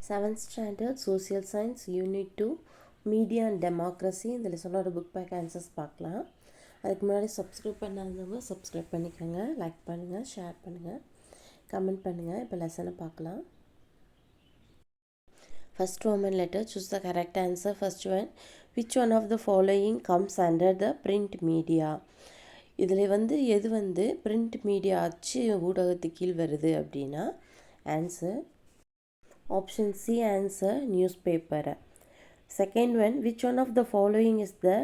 7th Standard Social Science Unit 2 Media and Democracy இந்த லெசனோட book back answers பார்க்கலாம். அதுக்கு முன்னாடி சப்ஸ்கிரைப் பண்ணாதவங்க சப்ஸ்கிரைப் பண்ணிக்கோங்க, லைக் பண்ணுங்கள், ஷேர் பண்ணுங்கள், கமெண்ட் பண்ணுங்கள். இப்போ லெசனை பார்க்கலாம். First Roman letter, choose the correct answer. First one, which one of the following comes under the print media? இதில் எது print media அச்சு ஊடகத்துக்கு கீழ் வருது அப்படின்னா answer Option C answer newspaper. Second one, which one of the following is the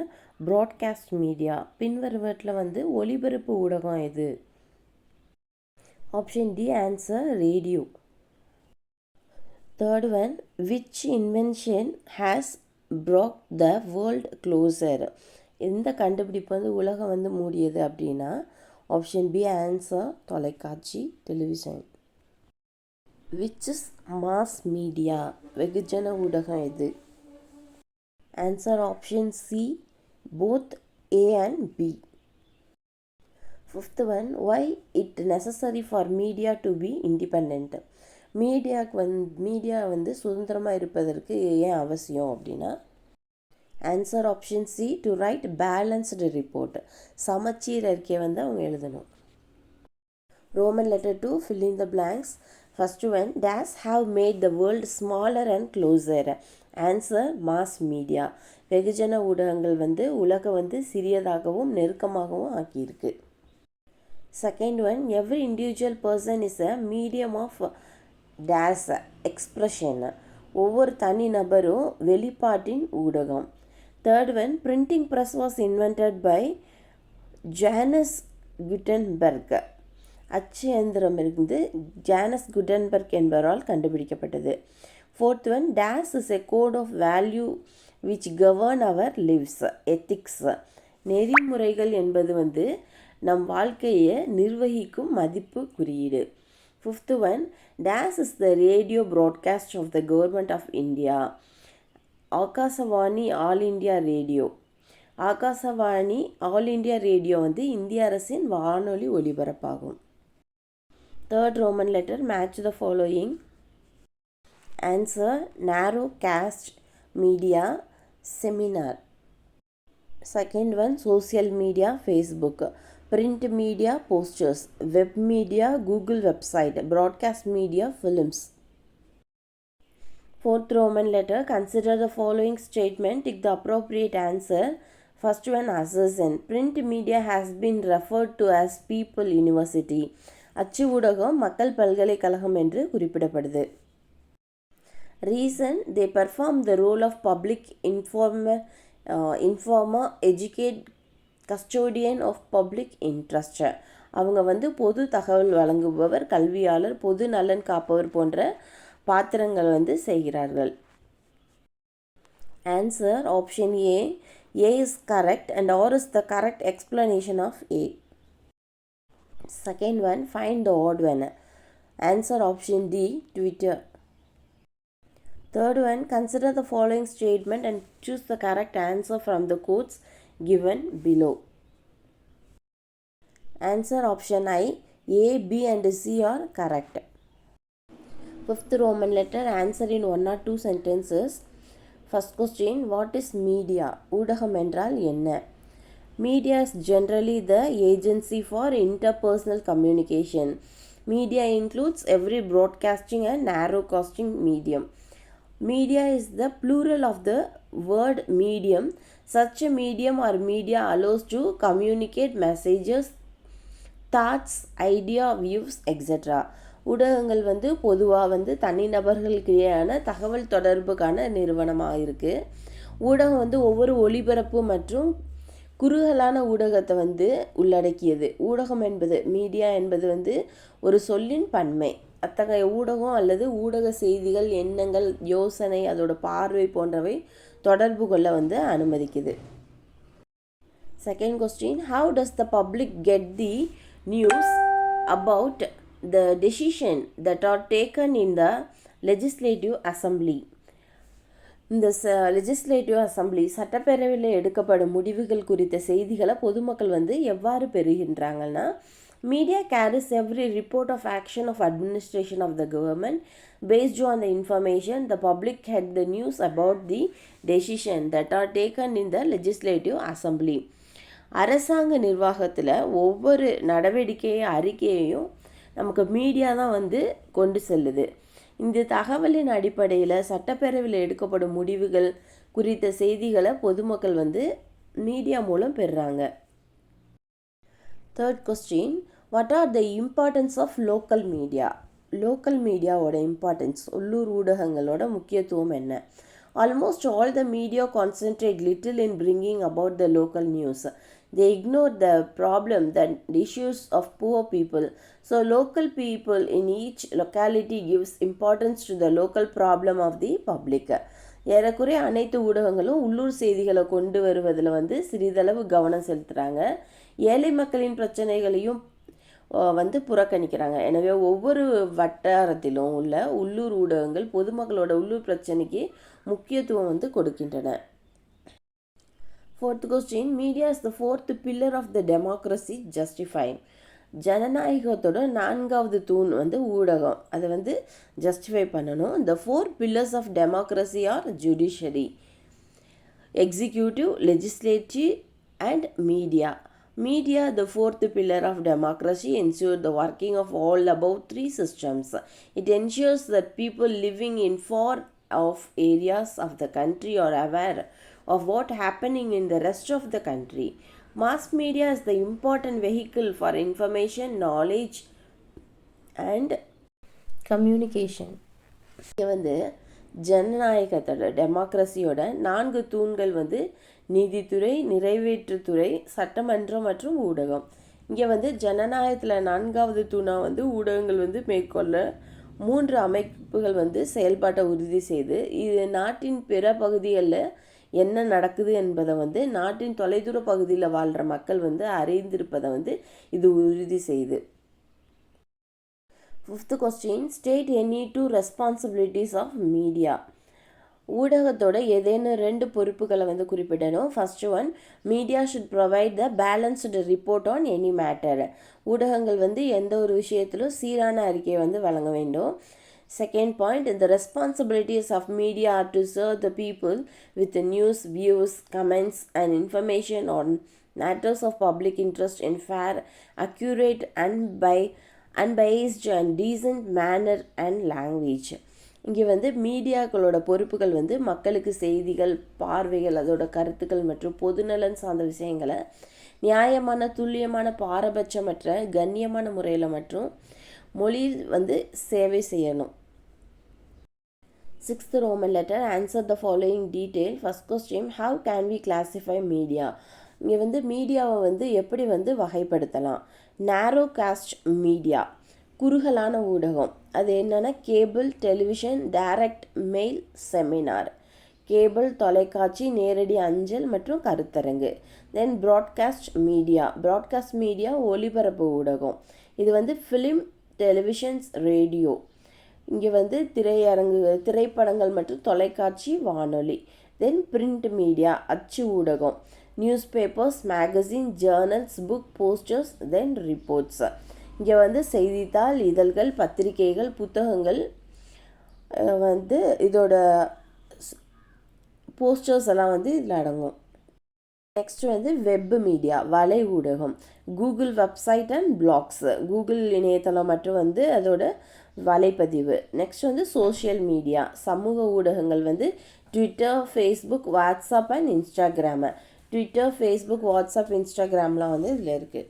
broadcast media? பின்வருவற்றில் ஒலிபரப்பு ஊடகம் எது? Option D answer radio. Third one, which invention has brought the world closer? இந்த கண்டுபிடிப்பு உலகம் மூடியது அப்படின்னா ஆப்ஷன் பி ஆன்சர் தொலைக்காட்சி television. Which is mass media? வெகுஜன ஊடகம் எது? Answer option C both A and B. Fifth one, why it necessary for media to be independent? Media சுதந்திரமாக இருப்பதற்கு ஏன் அவசியம் அப்படின்னா answer option C to right balanced report. சமச்சீர் அறிக்கையை அவங்க எழுதணும். Roman letter 2, fill in the blanks. First one, dash have made the world smaller and closer. Answer mass media. வெகுஜன ஊடகங்கள் உலக சிறியதாகவும் நெருக்கமாகவும் ஆக்கியிருக்கு. Second one, every individual person is a medium of dash expression. ஒவ்வொரு தனி நபரும் வெளிப்பாட்டின் ஊடகம். Third one, printing press was invented by Johannes Gutenberg. அச்சு இயந்திரம் ஜானஸ் குட்டன்பர்க் என்பவரால் கண்டுபிடிக்கப்பட்டது. Fourth one, this is a code of value which govern our lives. Ethics, நெறிமுறைகள் என்பது நம் வாழ்க்கையை நிர்வகிக்கும் மதிப்பு குறியீடு. Fifth one, this is the radio broadcast of the government of India. Akashvani all India radio. Akashvani all India radio இந்திய அரசின் வானொலி ஒலிபரப்பாகும். Third Roman letter, match the following. Answer narrowcast media seminar. Second one, social media Facebook. Print media posters. Web media Google website. Broadcast media films. Fourth Roman letter, consider the following statement, take the appropriate answer. First one, assertion. Print media has been referred to as people university. அச்சு ஊடகம் மக்கள் பல்கலைக்கழகம் என்று குறிப்பிடப்படுது. Reason, they perform the role of public informer educate custodian of public interest. அவங்க பொது தகவல் வழங்குபவர், கல்வியாளர், பொது நலன் காப்பவர் போன்ற பாத்திரங்கள் செய்கிறார்கள். Answer option A. A is correct and R is the correct explanation of A. Second one, find the odd one. Answer option D, Twitter. Third one, consider the following statement and choose the correct answer from the quotes given below. Answer option I, A, B and C are correct. Fifth Roman letter, answer in 1 or 2 sentences. First question, what is media? ஊடகம் என்றால் என்ன? Media is generally the agency for interpersonal communication. Media includes every broadcasting and narrowcasting medium. Media is the plural of the word medium. Such a medium or media allows to communicate messages, thoughts, idea, views, etc. ஊடகங்கள் பொதுவாக தனிநபர்களுக்கிடையான தகவல் தொடர்புக்கான நிறுவனமாக இருக்குது. ஊடகம் ஒவ்வொரு ஒளிபரப்பு மற்றும் குறுகலான ஊடகத்தை உள்ளடக்கியது. ஊடகம் என்பது, மீடியா என்பது ஒரு சொல்லின் பன்மை. அத்தகைய ஊடகம் அல்லது ஊடக செய்திகள், எண்ணங்கள், யோசனை, அதோட பார்வை போன்றவை தொடர்பு கொள்ள அனுமதிக்குது. Second question, how does the public get the news about the decision that are taken in the legislative assembly? இந்த லெஜிஸ்லேட்டிவ் அசம்பிளி சட்டப்பேரவையில் எடுக்கப்படும் முடிவுகள் குறித்த செய்திகளை பொதுமக்கள் எவ்வாறு பெறுகின்றாங்கன்னா Media carries every report of action of administration of the government. Based on the information, the public had the news about the decision that are taken in the legislative assembly. அரசாங்க நிர்வாகத்தில் ஒவ்வொரு அறிக்கையையும் நமக்கு மீடியா தான் வந்து கொண்டு செல்லுது. இந்த தகவலின் அடிப்படையில் சட்டப்பேரவையில் எடுக்கப்படும் முடிவுகள் குறித்த செய்திகளை பொதுமக்கள் வந்து மீடியா மூலம் பெறுறாங்க. Third question, what are the importance of local media? Local மீடியாவோட இம்பார்ட்டன்ஸ், உள்ளூர் ஊடகங்களோட முக்கியத்துவம் என்ன? Almost all the media concentrate little in bringing about the local news. They ignore the problem, the issues of poor people. So local people in each locality gives importance to the local problem of the public. ஏறக்குறைய அனைத்து ஊடகங்களும் உள்ளூர் செய்திகளை கொண்டு வருவதில் வந்து சிறிதளவு கவனம் செலுத்துகிறாங்க. ஏழை மக்களின் பிரச்சனைகளையும் வந்து புறக்கணிக்கிறாங்க. எனவே ஒவ்வொரு வட்டாரத்திலும் உள்ள உள்ளூர் ஊடகங்கள் பொதுமக்களோட உள்ளூர் பிரச்சனைக்கு முக்கியத்துவம் வந்து கொடுக்கின்றன. Fourth question, media is the fourth pillar of the democracy. Justify. ஜனநாயகத்தோட நான்காவது தூண் வந்து ஊடகம். அதை வந்து ஜஸ்டிஃபை பண்ணணும். The four pillars of democracy are judiciary, executive, legislative and media. Media, the fourth pillar of democracy, ensure the working of all above three systems. It ensures that people living in far off areas of the country are aware of what happening in the rest of the country. Mass media is the important vehicle for information, knowledge and communication. இங்கே வந்து ஜனநாயகத்தோட டெமோக்ரஸியோட 4 தூண்கள் வந்து நீதித்துறை, நிறைவேற்றுத்துறை, சட்டமன்றம் மற்றும் ஊடகம். இங்கே வந்து ஜனநாயகத்தில் 4வது தூணாக வந்து ஊடகங்கள் வந்து மேற்கொள்ள 3 அமைப்புகள் வந்து செயல்பாட்டை உறுதி செய்து இது நாட்டின் பிற பகுதிகளில் என்ன நடக்குது என்பதை வந்து நாட்டின் தொலைதூர பகுதியில் வாழ்கிற மக்கள் வந்து அறிந்திருப்பதை வந்து இது உறுதி செய்யுது. 5th question, state any 2 responsibilities of media. ஊடகத்தோட ஏதேனும் 2 பொறுப்புகளை வந்து குறிப்பிடணும். First one, media should provide the balanced report on any matter. ஊடகங்கள் வந்து எந்த ஒரு விஷயத்திலும் சீரான அறிக்கையை வந்து வழங்க வேண்டும். Second point, the responsibilities of media are to serve the people with the news, views, comments and information on matters of public interest in fair, accurate, unbiased and decent manner and language. இங்கே வந்து மீடியாக்களோட பொறுப்புகள் வந்து மக்களுக்கு செய்திகள், பார்வைகள், அதோட கருத்துக்கள் மற்றும் பொதுநலன் சார்ந்த விஷயங்களை நியாயமான, துல்லியமான, பாரபட்சமற்ற, கண்ணியமான முறையில் மற்றும் மொழியில் வந்து சேவை செய்யணும். 6th Roman letter, answer the following detail. First question, how can we classify media? இங்கே வந்து மீடியாவை வந்து எப்படி வந்து வகைப்படுத்தலாம்? நேரோ காஸ்ட் மீடியா, குறுகலான ஊடகம். அது என்னென்னா cable, television, direct mail, seminar. Cable தொலைக்காட்சி, நேரடி அஞ்சல் மற்றும் கருத்தரங்கு. தென் ப்ராட்காஸ்ட் மீடியா, ப்ராட்காஸ்ட் மீடியா ஒளிபரப்பு ஊடகம். இது வந்து ஃபிலிம், டெலிவிஷன்ஸ், ரேடியோ. இங்கே வந்து திரைப்படங்கள் மற்றும் தொலைக்காட்சி, வானொலி. தென் பிரிண்ட் மீடியா, அச்சு ஊடகம். Newspapers, magazine, journals, book, posters, then reports. இங்கே வந்து செய்தித்தாள், இதழ்கள், பத்திரிகைகள், புத்தகங்கள் வந்து இதோட போஸ்டர்ஸ் எல்லாம் வந்து இதில் அடங்கும். நெக்ஸ்ட் வந்து வெப் மீடியா, வலை ஊடகம். Google website and blogs, Google இணையதளம் மற்றும் வந்து அதோட வலைப்பதிவு. நெக்ஸ்ட் வந்து சோஷியல் மீடியா, சமூக ஊடகங்கள் வந்து Twitter, Facebook, WhatsApp and Instagram. Twitter, Facebook, WhatsApp, இன்ஸ்டாகிராம்லாம் வந்து இதில் இருக்குது.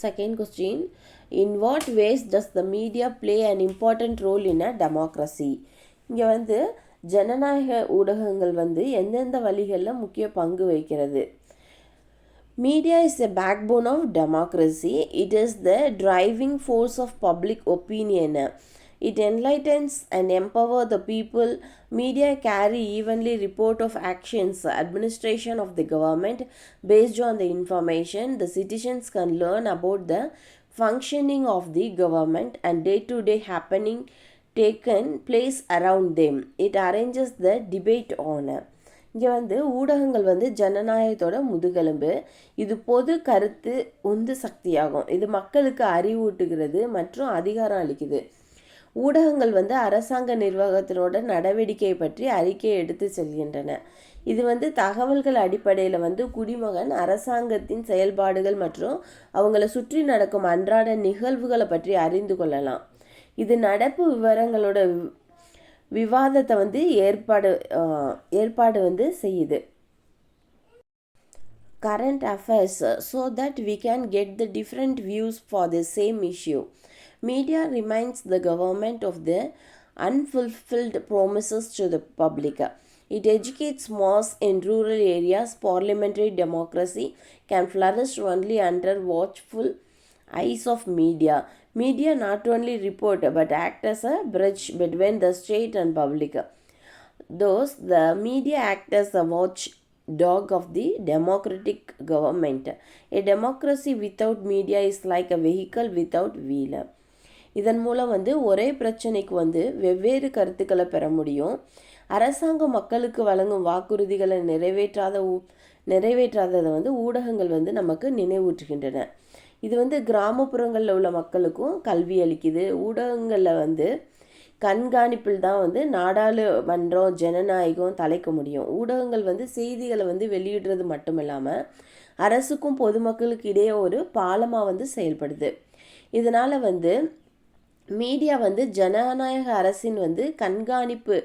Second question, in what ways does the media play an important role in a democracy? இங்கே வந்து ஜனநாயக ஊடகங்கள் வந்து எந்தெந்த வழிகளில் முக்கிய பங்கு வகிக்கிறது? Media is a backbone of democracy. It is the driving force of public opinion. It enlightens and empowers the people. Media carry evenly report of actions, administration of the government. Based on the information, the citizens can learn about the functioning of the government and day-to-day happening taken place around them. It arranges the debate on இங்கே வந்து ஊடகங்கள் வந்து ஜனநாயகத்தோட முதுகெலும்பு. இது பொது கருத்து உந்து சக்தியாகும். இது மக்களுக்கு அறிவூட்டுகிறது மற்றும் அதிகாரம் அளிக்குது. ஊடகங்கள் வந்து அரசாங்க நிர்வாகத்தினோட நடவடிக்கை பற்றி அறிக்கையை எடுத்து செல்கின்றன. இது வந்து தகவல்கள் அடிப்படையில் வந்து குடிமகன் அரசாங்கத்தின் செயல்பாடுகள் மற்றும் அவங்கள சுற்றி நடக்கும் அன்றாட நிகழ்வுகளை பற்றி அறிந்து கொள்ளலாம். இது நடப்பு விவரங்களோட விவாதத்தை வந்து ஏற்பாடு வந்து செய்யுது. Current affairs so that we can get the different views for the same issue. Media reminds the government of the unfulfilled promises to the public. It educates mass in rural areas. Parliamentary democracy can flourish only under watchful eyes of media. Media not only report but act as a bridge between the state and public. Thus, the media act as a watchdog of the democratic government. A democracy without media is like a vehicle without wheel. இதன் மூலம் வந்து ஒரே பிரச்சனைக்கு வந்து வெவ்வேறு கருத்துக்களை பெற முடியும். அரசாங்கம் மக்களுக்கு வழங்கும் வாக்குறுதிகளை நிறைவேற்றாததை வந்து ஊடகங்கள் வந்து நமக்கு நினைவூற்றுகின்றன. இது வந்து கிராமப்புறங்களில் உள்ள மக்களுக்கும் கல்வி அளிக்குது. ஊடகங்களில் வந்து கண்காணிப்பில் தான் வந்து நாடாளுமன்றம் ஜனநாயகம் தலைக்க முடியும். ஊடகங்கள் வந்து செய்திகளை வந்து வெளியிடுறது மட்டும் இல்லாமல் அரசுக்கும் பொதுமக்களுக்கு இடையே ஒரு பாலமாக வந்து செயல்படுது. இதனால் வந்து மீடியா வந்து ஜனநாயக அரசின் வந்து கண்காணிப்பு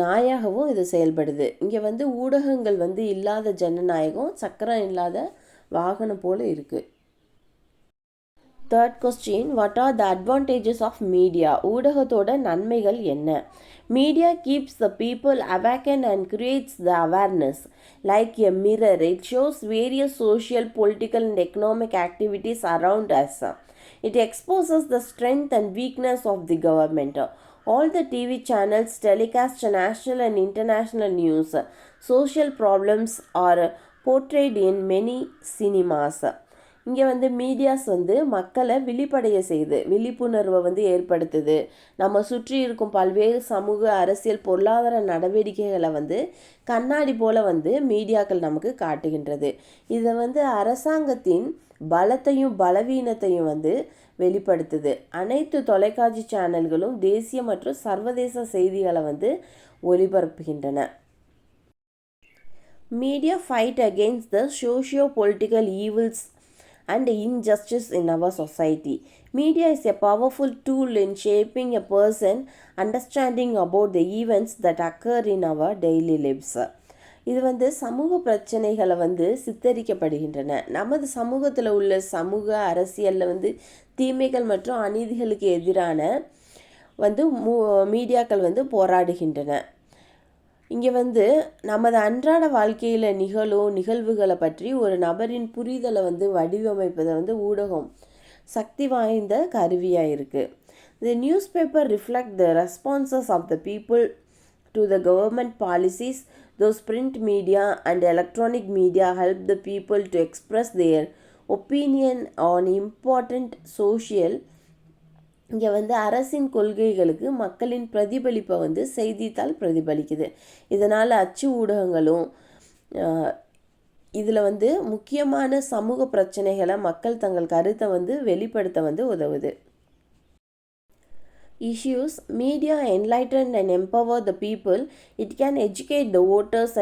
நாயாகவும் இது செயல்படுது. இங்கே வந்து ஊடகங்கள் வந்து இல்லாத ஜனநாயகம் சக்கரம் இல்லாத வாகனம் போல இருக்குது. Third question, what are the advantages of media? ஊடகத்தோட நன்மைகள் என்ன? Media keeps the people awakened and creates the awareness. Like a mirror, it shows various social, political and economic activities around us. It exposes the strength and weakness of the government. All the TV channels telecast national and international news. Social problems are portrayed in many cinemas. இங்கே வந்து medias வந்து மக்களை விழிப்படைய செய்யுது, விழிப்புணர்வை வந்து ஏற்படுத்துது. நம்ம சுற்றி இருக்கும் பல்வேறு சமூக அரசியல் பொருளாதார நடவடிக்கைகளை வந்து கண்ணாடி போல் வந்து மீடியாக்கள் நமக்கு காட்டுகின்றது. இதை வந்து அரசாங்கத்தின் பலத்தையும் பலவீனத்தையும் வந்து வெளிப்படுத்துது. அனைத்து தொலைக்காட்சி சேனல்களும் தேசிய மற்றும் சர்வதேச செய்திகளை வந்து ஒளிபரப்புகின்றன. Media fight against the socio-political evils and injustice in our society. Media is a powerful tool in shaping a person understanding about the events that occur in our daily lives. இது வந்து சமூக பிரச்சனைகளை வந்து சித்தரிக்கப்படுகின்றன. நமது சமூகத்தில் உள்ள சமூக அரசியலில் வந்து தீமைகள் மற்றும் அநீதிகளுக்கு எதிரான வந்து மீடியாக்கள் வந்து போராடுகின்றன. இங்கே வந்து நமது அன்றாட வாழ்க்கையில் நிகழும் நிகழ்வுகளை பற்றி ஒரு நபரின் புரிதலை வந்து வடிவமைப்பதை வந்து ஊடகம் சக்தி வாய்ந்த கருவியாக இருக்குது. The newspaper reflect the responses of the people to the government policies. Those print media and electronic media help the people to express their opinion on important social. இங்கே வந்து அரசின் கொள்கைகளுக்கு மக்களின் பிரதிபலிப்பை வந்து செய்தித்தாள் பிரதிபலிக்குது. இதனால் அச்சு ஊடகங்களும் இதில் வந்து முக்கியமான சமூக பிரச்சனைகளை மக்கள் தங்கள் கருத்தை வந்து வெளிப்படுத்த வந்து உதவுது. Issues. Media enlighten and empower the people. It can educate the voters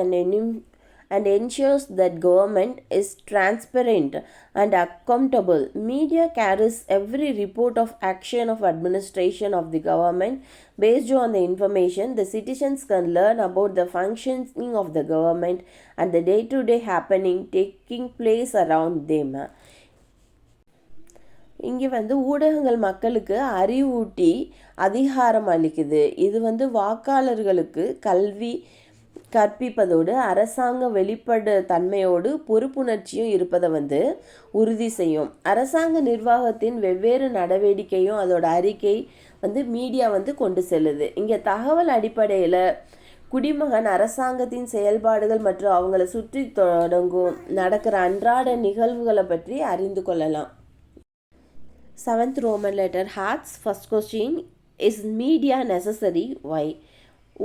and ensures that government is transparent and accountable. Media carries every report of action of administration of the government. Based on the information, the citizens can learn about the functioning of the government and the day-to-day happening taking place around them. இங்கே வந்து ஊடகங்கள் மக்களுக்கு அறிவூட்டி அதிகாரம் அளிக்குது. இது வந்து வாக்காளர்களுக்கு கல்வி கற்பிப்பதோடு அரசாங்க வெளிப்பட தன்மையோடு பொறுப்புணர்ச்சியும் இருப்பதை வந்து உறுதி செய்யும். அரசாங்க நிர்வாகத்தின் வெவ்வேறு நடவடிக்கையும் அதோட அறிக்கை வந்து மீடியா வந்து கொண்டு செல்லுது. இங்கே தகவல் அடிப்படையில் குடிமகன் அரசாங்கத்தின் செயல்பாடுகள் மற்றும் அவங்கள சுற்றி நடக்கிற அன்றாட நிகழ்வுகளை பற்றி அறிந்து கொள்ளலாம். 7th Roman letter Hearts. First question, is media necessary? Why?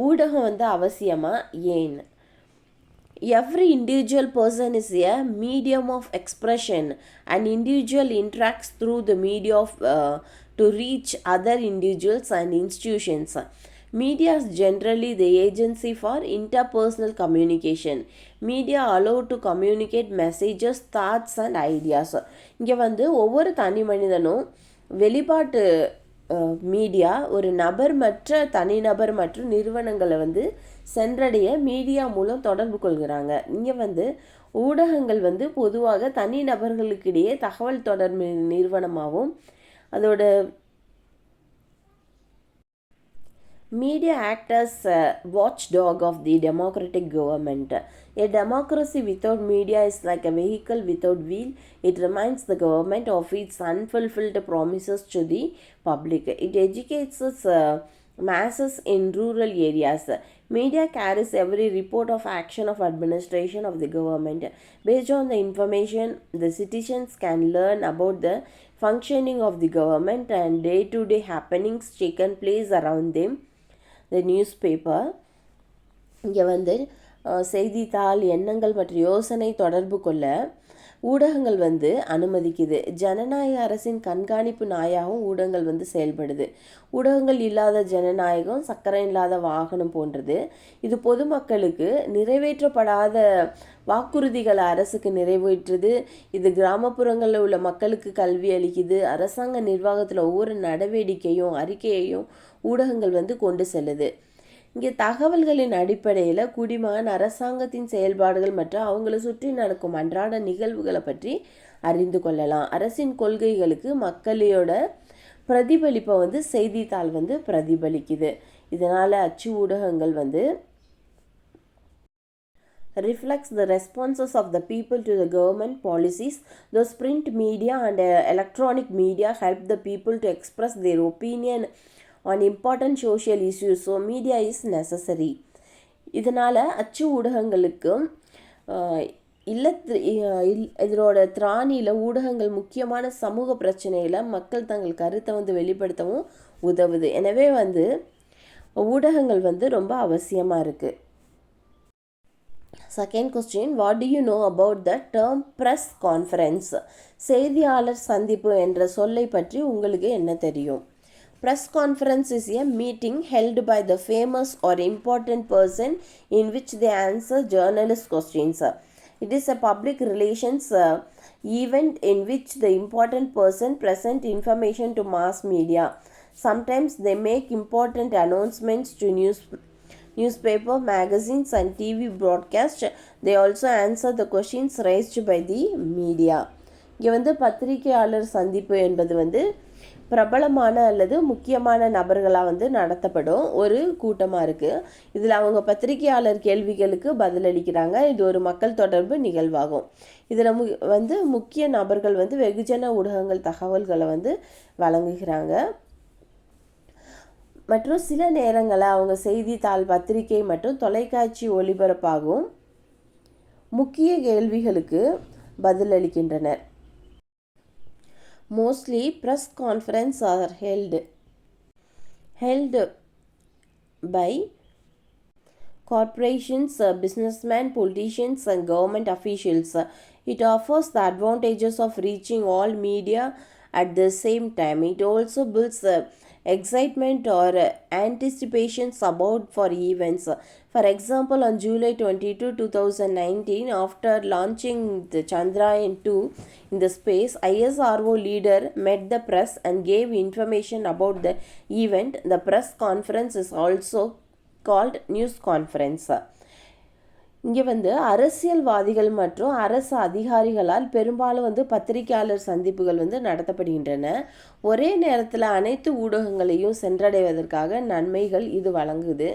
ஊடகம் வந்து அவசியமா? ஏன்? Every individual person is a medium of expression, and individual interacts through the media to reach other individuals and institutions. Media is generally the agency for interpersonal communication. Media allow to communicate messages, thoughts and ideas. இங்கே வந்து ஒவ்வொரு தனி மனிதனும் வெளிப்பாட்டு media ஒரு நபர் மற்ற தனிநபர் மற்றும் நிறுவனங்களை வந்து சென்றடைய மீடியா மூலம் தொடர்பு கொள்கிறாங்க. இங்கே வந்து ஊடகங்கள் வந்து பொதுவாக தனி நபர்களுக்கிடையே தகவல் தொடர்பு நிறுவனமாகவும் அதோட media act as a watchdog of the democratic government. A democracy without media is like a vehicle without wheel. It reminds the government of its unfulfilled promises to the public. It educates its masses in rural areas. Media carries every report of action of administration of the government. Based on the information, the citizens can learn about the functioning of the government and day-to-day happenings taken place around them. The newspaper இங்கே வந்து செய்தித்தாள், எண்ணங்கள் மற்றும் யோசனை தொடர்பு கொள்ள ஊடகங்கள் வந்து அனுமதிக்குது. ஜனநாயக அரசின் கண்காணிப்பு நாயாகவும் ஊடகங்கள் வந்து செயல்படுது. ஊடகங்கள் இல்லாத ஜனநாயகம் சக்கரம் இல்லாத வாகனம் போன்றது. இது பொதுமக்களுக்கு நிறைவேற்றப்படாத வாக்குறுதிகளை அரசுக்கு நிறைவேற்றுது. இது கிராமப்புறங்களில் உள்ள மக்களுக்கு கல்வி அளிக்குது. அரசாங்க நிர்வாகத்தில் ஒவ்வொரு நடவடிக்கையும் அறிக்கையையும் ஊடகங்கள் வந்து கொண்டு செல்லுது. இங்கே தகவல்களின் அடிப்படையில் குடிமகன் அரசாங்கத்தின் செயல்பாடுகள் மற்றும் அவங்களை சுற்றி நடக்கும் அன்றாட நிகழ்வுகளை பற்றி அறிந்து கொள்ளலாம். அரசின் கொள்கைகளுக்கு மக்களோட பிரதிபலிப்பை வந்து செய்தித்தாள் வந்து பிரதிபலிக்குது. இதனால் அச்சு ஊடகங்கள் வந்து reflects the responses of the people to the government policies. Those print media and electronic media help the people to express their opinion on important social issues. So media is necessary. இதனால் அச்சு ஊடகங்களுக்கு இதனோட திராணியில் ஊடகங்கள் முக்கியமான சமூக பிரச்சனையில் மக்கள் தங்கள் கருத்தை வந்து வெளிப்படுத்தவும் உதவுது. எனவே வந்து ஊடகங்கள் வந்து ரொம்ப அவசியமாக இருக்குது. Second question, what do you know about the term press conference? செய்தியாளர் சந்திப்பு என்ற சொல்லை பற்றி உங்களுக்கு என்ன தெரியும்? Press conference is a meeting held by the famous or important person in which they answer journalist questions. It is a public relations event in which the important person present information to mass media. Sometimes they make important announcements to newspaper, magazines and TV broadcast. They also answer the questions raised by the media. இங்கே வந்து பத்திரிகையாளர் சந்திப்பு என்பது வந்து பிரபலமான அல்லது முக்கியமான நபர்களாக வந்து நடத்தப்படும் ஒரு கூட்டமாக இருக்குது. இதில் அவங்க பத்திரிகையாளர் கேள்விகளுக்கு பதிலளிக்கிறாங்க. இது ஒரு மக்கள் தொடர்பு நிகழ்வாகும். இதில் வந்து முக்கிய நபர்கள் வந்து வெகுஜன ஊடகங்கள் தகவல்களை வந்து வழங்குகிறாங்க. மற்றும் சில நேரங்களில் அவங்க செய்தித்தாள், பத்திரிகை மற்றும் தொலைக்காட்சி ஒளிபரப்பாகும் முக்கிய கேள்விகளுக்கு பதிலளிக்கின்றனர். Mostly press conferences are held by corporations, businessmen, politicians and government officials. It offers the advantages of reaching all media at the same time. It also builds excitement or anticipations about for events. For example, on July 22, 2019, after launching the Chandrayaan-2 in the space, ISRO leader met the press and gave information about the event. The press conference is also called news conference. இங்கே வந்து அரசியல்வாதிகள் மற்றும் அரசு அதிகாரிகளால் பெரும்பாலும் வந்து பத்திரிகையாளர் சந்திப்புகள் வந்து நடத்தப்படுகின்றன. ஒரே நேரத்தில் அனைத்து ஊடகங்களையும் சென்றடைவதற்காக நன்மைகள் இது வழங்குது.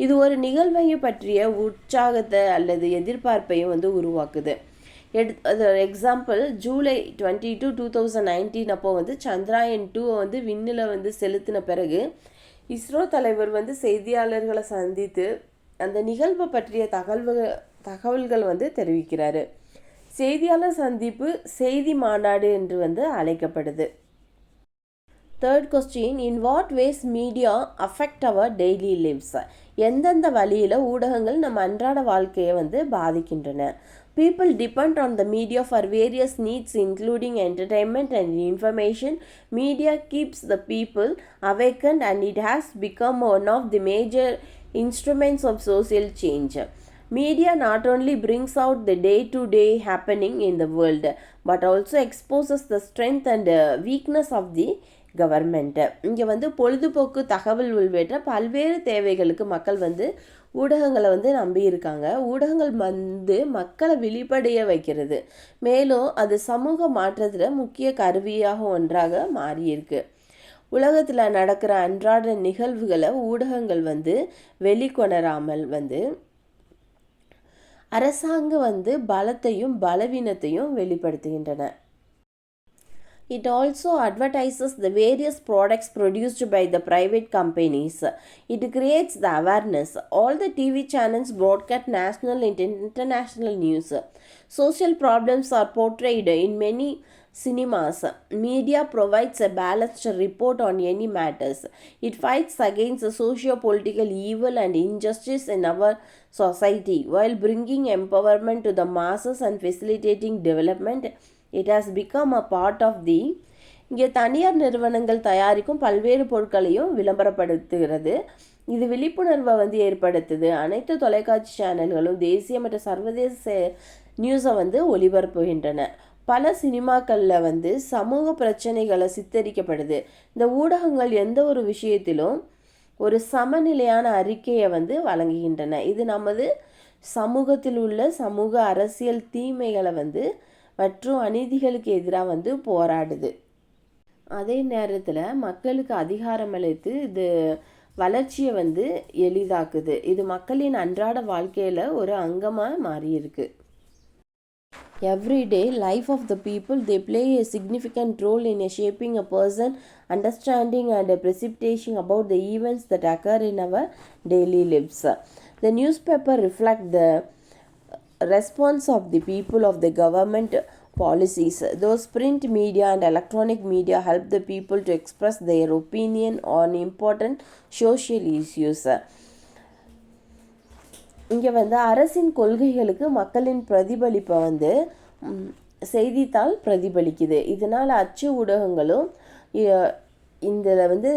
இது ஒரு நிகழ்வையும் பற்றிய உற்சாகத்தை அல்லது எதிர்பார்ப்பையும் வந்து உருவாக்குது. எக்ஸாம்பிள், ஜூலை 22, 2019 அப்போ வந்து Chandrayaan-2 வந்து விண்ணில் வந்து செலுத்தின பிறகு இஸ்ரோ தலைவர் வந்து செய்தியாளர்களை சந்தித்து அந்த நிகழ்வை பற்றிய தகவல்கள் வந்து தெரிவிக்கிறாரு. செய்தியாளர் சந்திப்பு செய்தி மாநாடு என்று வந்து அழைக்கப்படுது. Third question, in what ways media affect our daily lives? எந்தெந்த வழியில் ஊடகங்கள் நம்ம அன்றாட வாழ்க்கையை வந்து பாதிக்கின்றன? People depend on the media for various needs including entertainment and information. Media keeps the people awakened and it has become one of the major instruments of social change. Media not only brings out the day-to-day happening in the world but also exposes the strength and weakness of the government. இங்கே வந்து பொழுதுபோக்கு தகவல் உள்வேற்ற பல்வேறு தேவைகளுக்கு மக்கள் வந்து ஊடகங்களை வந்து நம்பியிருக்காங்க. ஊடகங்கள் வந்து மக்களை விழிப்படைய வைக்கிறது, மேலும் அது சமூக மாற்றத்தில் முக்கிய கருவியாக ஒன்றாக மாறியிருக்கு. உலகத்தில் நடக்கிற அன்றாட நிகழ்வுகளை ஊடகங்கள் வந்து வெளிக்கொணராமல் வந்து அரசாங்கம் வந்து பலத்தையும் பலவீனத்தையும் வெளிப்படுத்துகின்றன. It also advertises the various products produced by the private companies. It creates the awareness. All the TV channels broadcast national and international news. Social problems are portrayed in many cinemas. Media provides a balanced report on any matters. It fights against the socio-political evil and injustice in our society while bringing empowerment to the masses and facilitating development. It has become a part of the இங்கே தனியார் நிறுவனங்கள் தயாரிக்கும் பல்வேறு பொருட்களையும் விளம்பரப்படுத்துகிறது. இது விழிப்புணர்வை வந்து ஏற்படுத்துது. அனைத்து தொலைக்காட்சி சேனல்களும் தேசிய மற்றும் சர்வதேச நியூஸை வந்து ஒளிபரப்புகின்றன. பல சினிமாக்களில் வந்து சமூக பிரச்சனைகளை சித்தரிக்கப்படுது. இந்த ஊடகங்கள் எந்த ஒரு விஷயத்திலும் ஒரு சமநிலையான அறிக்கையை வந்து வழங்குகின்றன. இது நமது சமூகத்தில் உள்ள சமூக அரசியல் தீமைகளை வந்து மற்றும் அநீதிகளுக்கு எதிராக வந்து போராடுது. அதே நேரத்தில் மக்களுக்கு அதிகாரம் அளித்து இது வளர்ச்சியை வந்து எளிதாக்குது. இது மக்களின் அன்றாட வாழ்க்கையில் ஒரு அங்கமாக மாறியிருக்கு. Everyday life of the people, they play a significant role in shaping a person, understanding and precipitation about the events that occur in our daily lives. The newspaper reflect the response of the people of the government policies. Those print media and electronic media help the people to express their opinion on important social issues. இங்கே வந்து அரசின் கொள்கைகளுக்கு மக்களின் பிரதிபலிப்பை வந்து செய்தித்தாள் பிரதிபலிக்குது. இதனால் அச்சு ஊடகங்களும் இதில் வந்து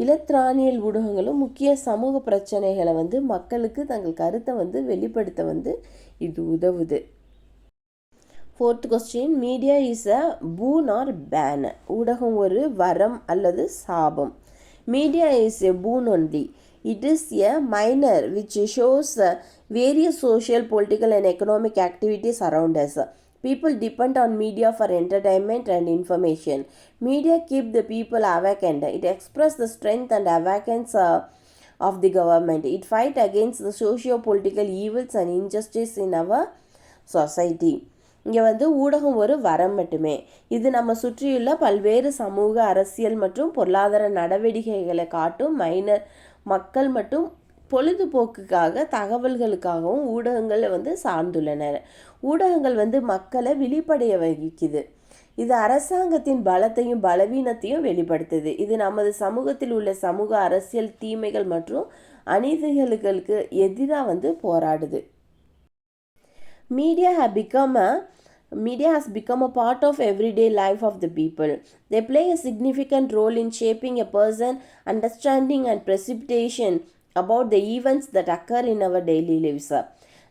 இலத்திரானியல் ஊடகங்களும் முக்கிய சமூக பிரச்சனைகளை வந்து மக்களுக்கு தங்கள் கருத்தை வந்து வெளிப்படுத்த வந்து இது உதவுது. Fourth question, media is a boon or ban? ஊடகம் ஒரு வரம் அல்லது சாபம்? Media is a boon only. It is a minor which shows various social, political and economic activities around us. People depend on media for entertainment and information. Media keep the people awakened. It expresses the strength and awakens of the government. It fight against the socio-political evils and injustice in our society. இங்கே வந்து ஊடகம் ஒரு வரம் மட்டுமே. இது நம்ம சுற்றியுள்ள பல்வேறு சமூக அரசியல் மற்றும் பொருளாதார நடவடிக்கைகளை காட்டும் மைனர் மக்கள் மற்றும் பொழுதுபோக்குக்காக தகவல்களுக்காகவும் ஊடகங்களை வந்து சார்ந்துள்ளனர். ஊடகங்கள் வந்து மக்களை விழிப்படைய வைக்குது. இது அரசாங்கத்தின் பலத்தையும் பலவீனத்தையும் வெளிப்படுத்துது. இது நமது சமூகத்தில் உள்ள சமூக அரசியல் தீமைகள் மற்றும் அநீதிகளுக்கு எதிராக வந்து போராடுது. Media has become a part of everyday life of the people. They play a significant role in shaping a person, understanding and precipitation about the events that occur in our daily lives.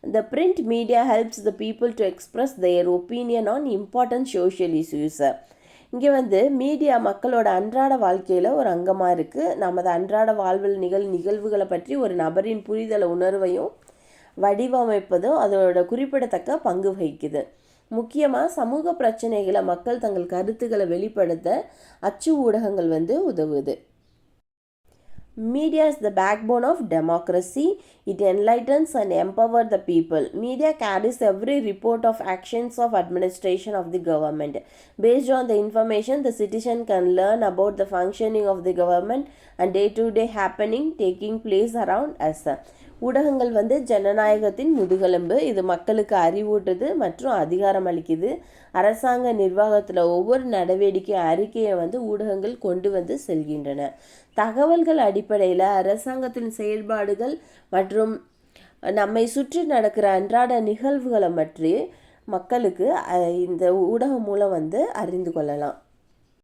The print media helps the people to express their opinion on important social issues. இங்கே வந்து media மக்களோட அன்றாட வாழ்க்கையில் ஒரு அங்கமாக இருக்குது. நமது அன்றாட வாழ்வில் நிகழ்வுகளை பற்றி ஒரு நபரின் புரிதல் உணர்வையும் வடிவமைப்பதும் அதோட குறிப்பிடத்தக்க பங்கு வகிக்குது. முக்கியமாக சமூக பிரச்சனைகளை மக்கள் தங்கள் கருத்துக்களை வெளிப்படுத்த அச்சு ஊடகங்கள் வந்து உதவுது. Media is the backbone of democracy. It enlightens and empowers the people. Media carries every report of actions of administration of the government. Based on the information, the citizen can learn about the functioning of the government and day-to-day happening taking place around us. ஊடகங்கள் வந்து ஜனநாயகத்தின் முதுகெலும்பு. இது மக்களுக்கு அறிவூட்டுது மற்றும் அதிகாரம் அளிக்குது. அரசாங்க நிர்வாகத்தில் ஒவ்வொரு நடவடிக்கை அறிக்கையை வந்து ஊடகங்கள் கொண்டு வந்து செல்கின்றன. தகவல்கள் அடிப்படையில் அரசாங்கத்தின் செயல்பாடுகள் மற்றும் நம்மை சுற்றி நடக்கிற அன்றாட நிகழ்வுகளை பற்றி மக்களுக்கு இந்த ஊடகம் மூலம் வந்து அறிந்து கொள்ளலாம்.